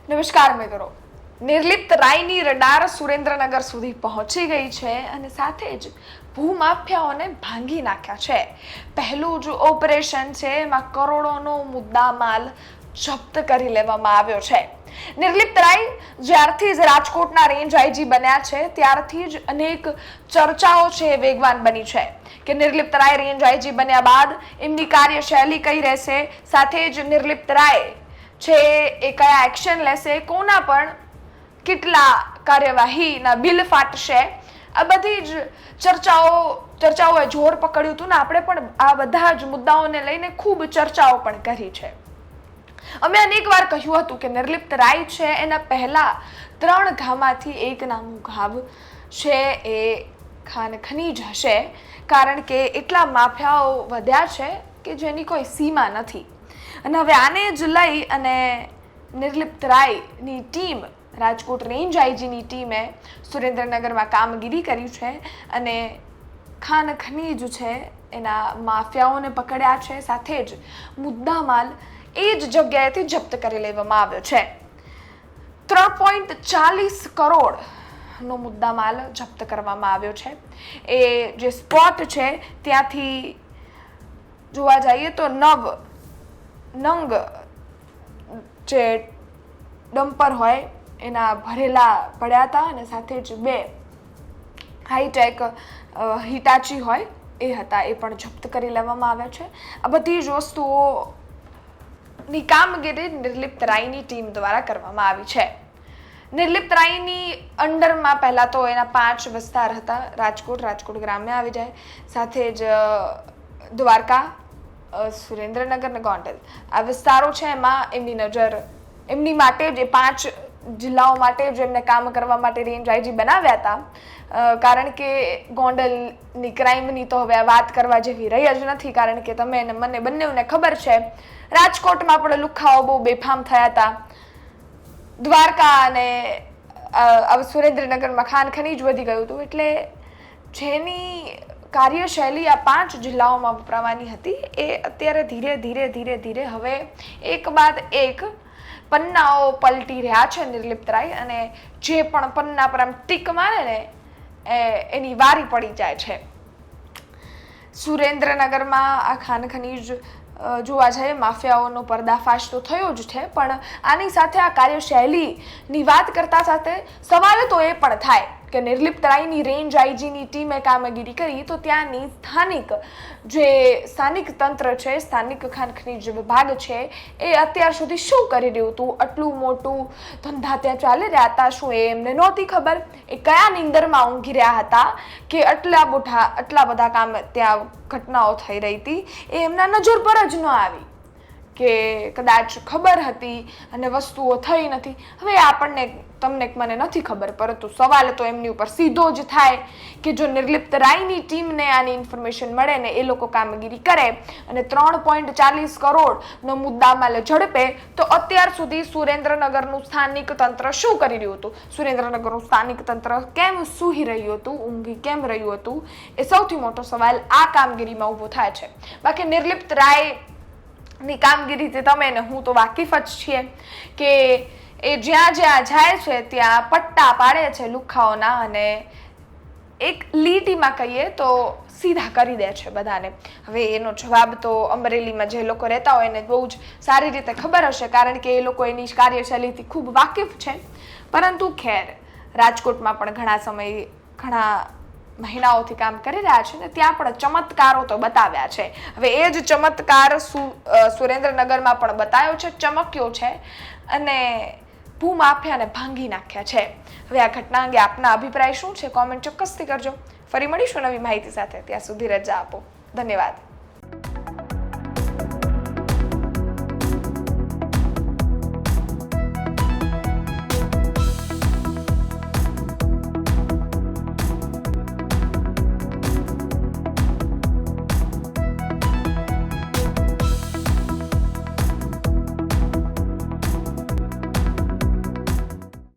નમસ્કાર મિત્રો. નિર્લિપ્ત રાયની રડાર સુરેન્દ્રનગર સુધી પહોંચી ગઈ છે અને સાથે જ ભૂમાફિયાઓને ભાંગી નાખ્યા છે. પહેલું જ ઓપરેશન છે, એમાં કરોડોનો મુદ્દામાલ જપ્ત કરી લેવામાં આવ્યો છે. નિર્લિપ્ત રાય જ્યારથી જ રાજકોટના રેન્જ આઈજી બન્યા છે ત્યારથી જ અનેક ચર્ચાઓ છે વેગવાન બની છે કે નિર્લિપ્ત રાય રેન્જ આઈજી બન્યા બાદ એમની કાર્યશૈલી કઈ રહેશે, સાથે જ નિર્લિપ્ત રાય છે એ કયા એક્શન લેશે, કોના પણ કેટલા કાર્યવાહીના બિલ ફાટશે, આ બધી જ ચર્ચાઓએ જોર પકડ્યું હતું ને આપણે પણ આ બધા જ મુદ્દાઓને લઈને ખૂબ ચર્ચાઓ પણ કરી છે. અમે અનેક વાર કહ્યું હતું કે નિર્લિપ્ત રાય છે એના પહેલા 3 ગામમાંથી એક નામનું ગામ છે એ ખાન ખનીજ હશે, કારણ કે એટલા માફિયાઓ વધ્યા છે કે જેની કોઈ સીમા નથી. અને હવે આને જ લઈ અને નિર્લિપ્ત રાયની ટીમ, રાજકોટ રેન્જ આઈજીની ટીમે સુરેન્દ્રનગરમાં કામગીરી કરી છે અને ખાન ખનીજ છે એના માફિયાઓને પકડ્યા છે, સાથે જ મુદ્દામાલ એ જ જગ્યાએથી જપ્ત કરી લેવામાં આવ્યો છે. 3.40 કરોડનો મુદ્દામાલ જપ્ત કરવામાં આવ્યો છે. એ જે સ્પોટ છે ત્યાંથી જોવા જઈએ તો 9 નંગ જે ડમ્પર હોય એના ભરેલા પડ્યા હતા અને સાથે જ 2 હાઈટેક હિટાચી હોય એ હતા, એ પણ જપ્ત કરી લેવામાં આવ્યા છે. આ બધી જ વસ્તુઓની કામગીરી નિર્લિપ્ત રાયની ટીમ દ્વારા કરવામાં આવી છે. નિર્લિપ્ત રાયની અંડરમાં પહેલા તો એના 5 વિસ્તાર હતા. રાજકોટ ગ્રામ્ય આવી જાય, સાથે જ દ્વારકા, સુરેન્દ્રનગર ને ગોંડલ આ વિસ્તારો છે. એમાં એમની નજર એમની માટે જે 5 જિલ્લાઓ માટે જ એમને કામ કરવા માટે રેન્જ આઈજી બનાવ્યા હતા, કારણ કે ગોંડલની ક્રાઇમની તો હવે વાત કરવા જેવી રહી જ નથી, કારણ કે તમે અને મને બંનેને ખબર છે રાજકોટમાં પણ લુખ્ખાઓ બહુ બેફામ થયા હતા. દ્વારકા અને સુરેન્દ્રનગરમાં ખાન ખનીજ વધી ગયું હતું, એટલે જેની કાર્યશૈલી આ 5 જિલ્લાઓમાં વપરાવાની હતી એ અત્યારે ધીરે ધીરે હવે એક બાદ એક પન્નાઓ પલટી રહ્યા છે નિર્લિપ્ત રાય, અને જે પણ પન્ના પર આમ ટીક મારે ને એની વારી પડી જાય છે. સુરેન્દ્રનગરમાં આ ખાન ખનીજ જોવા જઈએ માફિયાઓનો પર્દાફાશ તો થયો જ છે, પણ આની સાથે આ કાર્યશૈલીની વાત કરતા સાથે સવાલ તો એ પણ થાય કે નિર્લિપ્ત રાયની રેન્જ આઈજીની ટીમે કામગીરી કરી તો ત્યાંની સ્થાનિક તંત્ર છે, સ્થાનિક ખાન ખનીજ વિભાગ છે એ અત્યાર સુધી શું કરી રહ્યું હતું? આટલું મોટું ધંધા ત્યાં ચાલી રહ્યા હતા, શું એ એમને નહોતી ખબર? એ કયા નિંદરમાં ઊંઘી રહ્યા હતા કે આટલા બધા કામ ત્યાં ઘટનાઓ થઈ રહી હતી એ એમના નજર પર જ ન આવી, કે કદાચ ખબર હતી અને વસ્તુઓ થઈ નથી? હવે આપણને તમને મને નથી ખબર, પરંતુ સવાલ તો એમની ઉપર સીધો જ થાય કે જો નિર્લિપ્ત રાયની ટીમને આની ઇન્ફોર્મેશન મળે ને એ લોકો કામગીરી કરે અને 3.40 કરોડનો મુદ્દામાલ ઝડપે તો અત્યાર સુધી સુરેન્દ્રનગરનું સ્થાનિક તંત્ર શું કરી રહ્યું હતું? સુરેન્દ્રનગરનું સ્થાનિક તંત્ર કેમ સૂઈ રહ્યું હતું, ઊંઘી કેમ રહ્યું હતું? એ સૌથી મોટો સવાલ આ કામગીરીમાં ઊભો થાય છે. બાકી નિર્લિપ્ત રાય ની કામગીરીથી તમે ને હું તો વાકેફ જ છીએ કે એ જ્યાં જાય છે ત્યાં પટ્ટા પાડે છે લુખ્ખાઓના, અને એક લીટીમાં કહીએ તો સીધા કરી દે છે બધાને. હવે એનો જવાબ તો અમરેલીમાં જે લોકો રહેતા હોય એને બહુ જ સારી રીતે ખબર હશે, કારણ કે એ લોકો એની કાર્યશૈલીથી ખૂબ વાકેફ છે. પરંતુ ખેર, રાજકોટમાં પણ ઘણા મહિનાઓથી કામ કરી રહ્યા છે ને ત્યાં પણ ચમત્કારો તો બતાવ્યા છે. હવે એ જ ચમત્કાર સુરેન્દ્રનગરમાં પણ બતાવ્યો છે, ચમક્યો છે અને ભૂમાફિયાને ભાંગી નાખ્યા છે. હવે આ ઘટના અંગે આપના અભિપ્રાય શું છે? કોમેન્ટ ચોક્કસથી કરજો. ફરી મળીશું નવી માહિતી સાથે. ત્યાં સુધી રજા આપો. ધન્યવાદ.